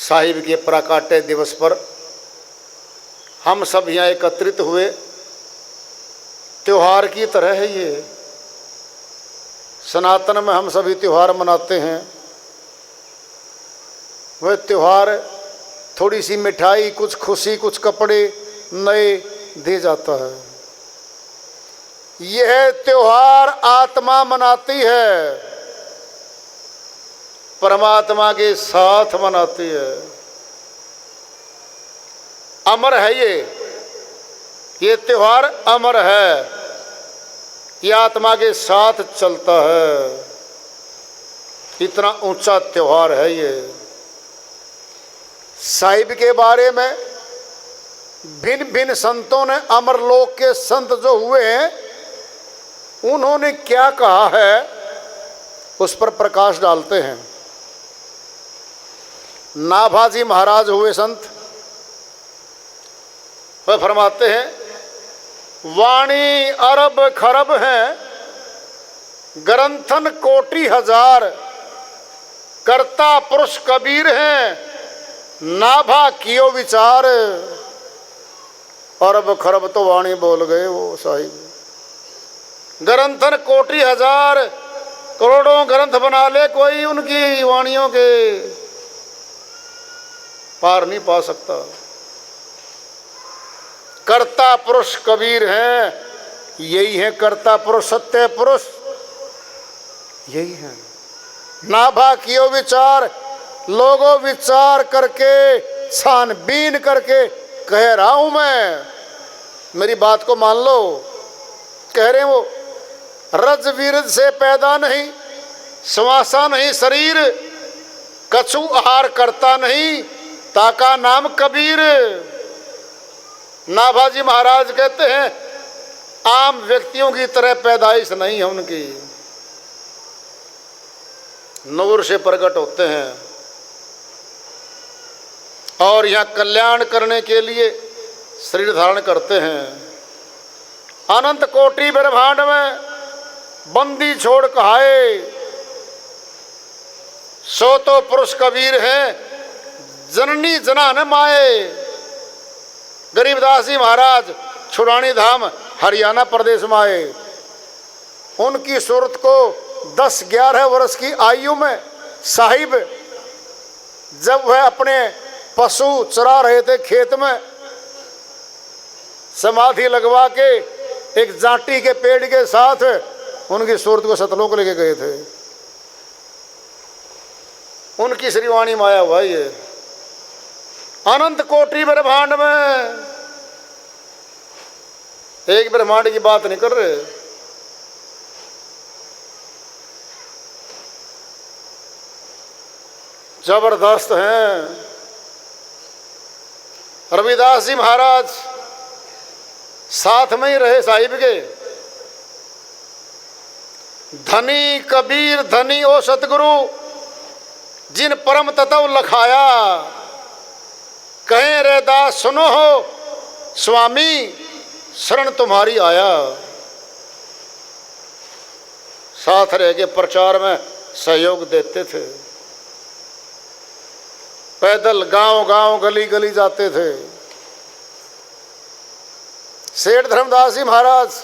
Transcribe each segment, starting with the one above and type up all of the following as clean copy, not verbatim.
साहिब के प्राकाट्य दिवस पर हम सब यहाँ एकत्रित हुए। त्योहार की तरह है ये। सनातन में हम सभी त्यौहार मनाते हैं। वह त्यौहार थोड़ी सी मिठाई, कुछ खुशी, कुछ कपड़े नए दे जाता है। यह त्योहार आत्मा मनाती है, परमात्मा के साथ मनाती है। अमर है ये त्योहार अमर है। ये आत्मा के साथ चलता है। इतना ऊंचा त्योहार है ये। साहिब के बारे में भिन्न भिन्न संतों ने, अमरलोक के संत जो हुए हैं, उन्होंने क्या कहा है उस पर प्रकाश डालते हैं। नाभाजी महाराज हुए संत, वह फरमाते हैं, वाणी अरब खरब हैं, ग्रंथन कोटि हजार, कर्ता पुरुष कबीर हैं, नाभा कियो विचार। अरब खरब तो वाणी बोल गए वो साहिब। ग्रंथन कोटि हजार, करोड़ों ग्रंथ बना ले, कोई उनकी वाणियों के पार नहीं पा सकता। कर्ता पुरुष कबीर हैं, यही है कर्ता पुरुष, सत्य पुरुष यही है। नाभा कियो विचार, लोगों विचार करके, छानबीन करके कह रहा हूं मैं, मेरी बात को मान लो। कह रहे हैं वो, रज विरज से पैदा नहीं, श्वासा नहीं शरीर, कछु आहार करता नहीं, ताका नाम कबीर। नाभाजी महाराज कहते हैं, आम व्यक्तियों की तरह पैदाइश नहीं है उनकी, नूर से प्रकट होते हैं और यहाँ कल्याण करने के लिए शरीर धारण करते हैं। अनंत कोटि ब्रह्मांड में बंदी छोड़ कहाए, सो तो पुरुष कबीर है, जननी जना न माए। गरीबदास जी महाराज छुड़ानी धाम हरियाणा प्रदेश में आए। उनकी सूरत को 10-11 वर्ष की आयु में साहिब, जब वह अपने पशु चरा रहे थे खेत में, समाधि लगवा के एक जाटी के पेड़ के साथ उनकी सूरत को सतलोक लेके गए थे। उनकी श्रीवाणी माया हुआ ये। अनंत कोटि ब्रह्मांड में, एक ब्रह्मांड की बात नहीं कर रहे, जबरदस्त हैं। रविदास जी महाराज साथ में ही रहे साहिब के। धनी कबीर धनी ओ सतगुरु, जिन परम तत्व लखाया, कहें रे दास सुनो हो स्वामी, शरण तुम्हारी आया। साथ रह के प्रचार में सहयोग देते थे। पैदल गांव गांव गली गली जाते थे। सेठ धर्मदास जी महाराज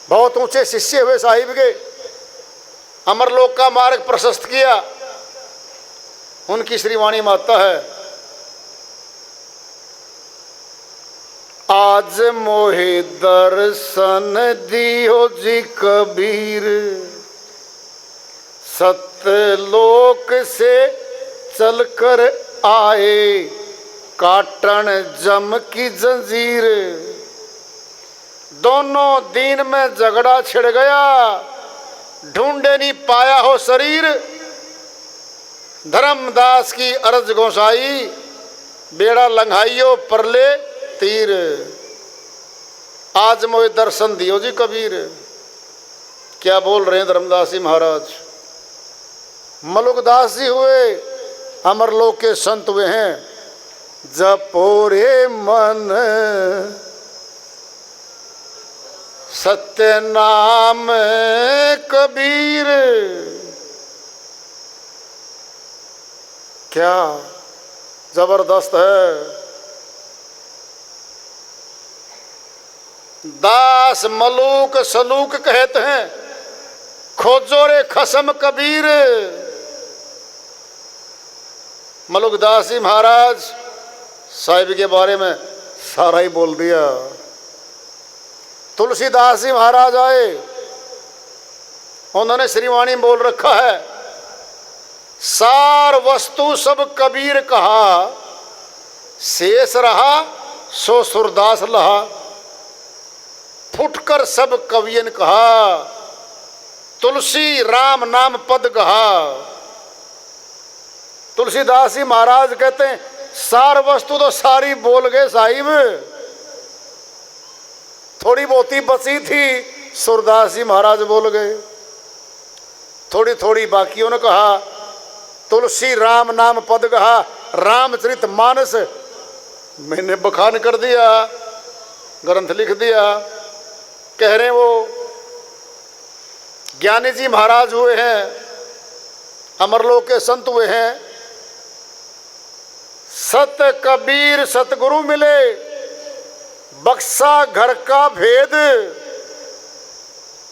बहुत ऊंचे शिष्य हुए साहिब के, अमरलोक का मार्ग प्रशस्त किया। उनकी श्रीवाणी माता है, आज मोहे दर्शन दियो जी कबीर, सत्यलोक से चलकर आए, काटन जम की जंजीर। दोनों दिन में झगड़ा छिड़ गया, ढूंढे नहीं पाया हो शरीर। धर्मदास की अरज गोसाई, बेड़ा लंघाइयो परले तीर। आज मोहे दर्शन दियो जी कबीर। क्या बोल रहे हैं धर्मदास जी महाराज। मलुकदास जी हुए, अमरलोक के संत हुए हैं। जपोरे मन सत्य नाम कबीर। क्या जबरदस्त है। दास मलूक सलूक कहते हैं, खोजो रे खसम कबीर। मलुक दास जी महाराज साहिब के बारे में सारा ही बोल दिया। तुलसीदास जी महाराज आए, उन्होंने श्रीवाणी बोल रखा है, सार वस्तु सब कबीर कहा, शेष रहा सो सुरदास लहा। फुटकर सब कवियन कहा, तुलसी राम नाम पद कहा। तुलसीदास जी महाराज कहते हैं, सार वस्तु तो सारी बोल गए साहिब, थोड़ी बहुती बची थी सूरदास जी महाराज बोल गए, थोड़ी थोड़ी बाकियों ने कहा। तुलसी राम नाम पद कहा, रामचरित मानस मैंने बखान कर दिया, ग्रंथ लिख दिया। कह रहे वो ज्ञानी जी महाराज हुए हैं, अमरलोक के संत हुए हैं। सत कबीर सतगुरु मिले, बक्सा घर का भेद।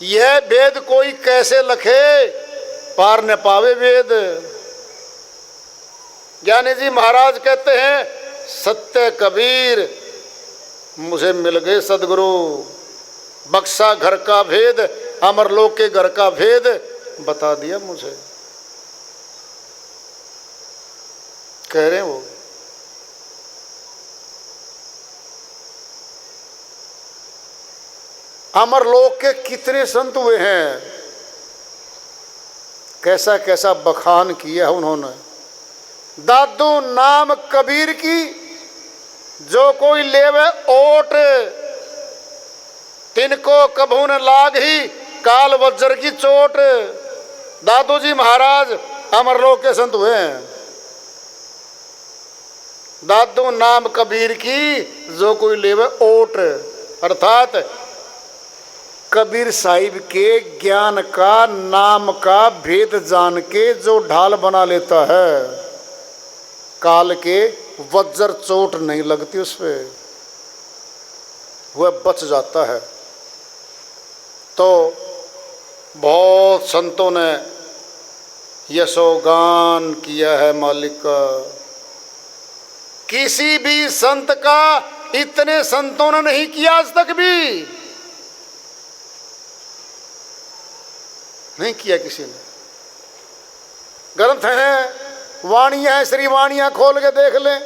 यह भेद कोई कैसे लखे, पार न पावे वेद। ज्ञानी जी महाराज कहते हैं, सत्य कबीर मुझे मिल गए सदगुरु, बक्सा घर का भेद, अमरलोक के घर का भेद बता दिया मुझे। कह रहे हैं वो अमरलोक के कितने संत हुए हैं, कैसा कैसा बखान किया उन्होंने। दादू नाम कबीर की, जो कोई लेवे ओट, तिनको कभू न लाग ही काल वज्र की चोट। दादू जी महाराज अमरलोक के संत हुए हैं। दादू नाम कबीर की, जो कोई लेवे ओट, अर्थात कबीर साहिब के ज्ञान का नाम का भेद जान के जो ढाल बना लेता है, काल के वज्र चोट नहीं लगती उस पर, वह बच जाता है। तो बहुत संतों ने यशोगान किया है मालिक का, किसी भी संत का इतने संतों ने नहीं किया आज तक भी, नहीं किया किसी ने। ग्रंथ हैं, वाणियां हैं, श्री वाणियां खोल के देख लें,